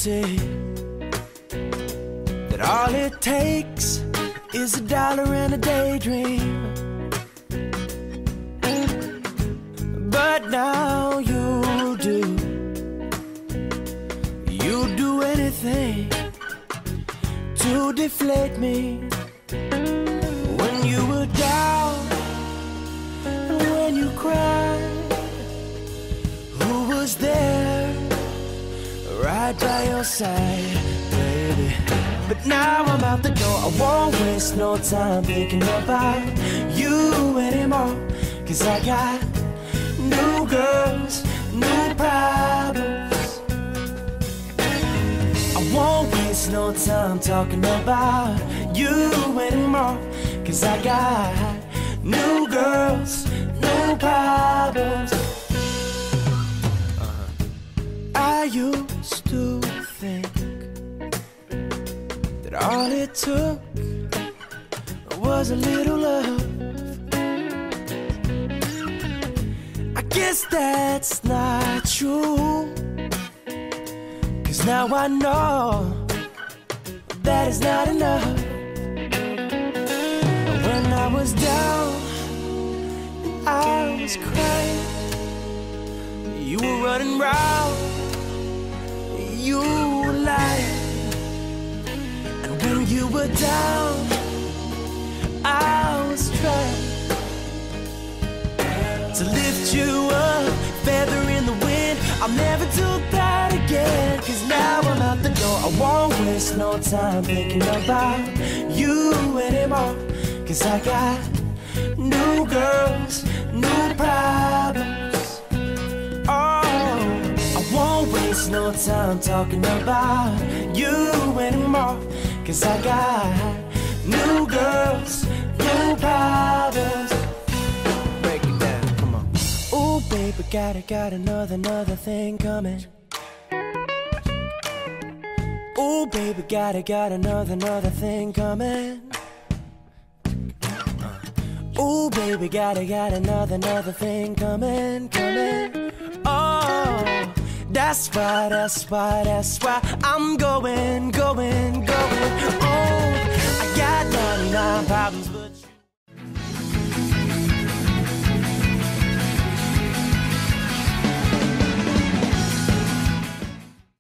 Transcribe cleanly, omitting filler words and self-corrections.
see that all it takes is $1 and a daydream. But now you do anything to deflate me. When you were down and when you cried, who was there right by your side, baby? But now I'm out the door, I won't waste no time thinking about you anymore. 'Cause I got new girls, new problems. I won't waste no time talking about you anymore. 'Cause I got new girls, new problems. I used to think that all it took was a little love. I guess that's not true, 'cause now I know that is not enough. When I was down and I was crying, you were running round, you were lying. And when you were down, I was trying to lift you up, feather in the wind. I'll never do that again. 'Cause now I'm out the door, I won't waste no time thinking about you anymore. 'Cause I got new girls, new problems. Oh, I won't waste no time talking about you anymore. 'Cause I got new girls, new problems. Break it down, come on. Ooh, baby, got another thing coming. Ooh, baby, got another thing coming. Ooh, baby, got another thing coming. Oh, that's why I'm going. Oh, I got 99 problems, but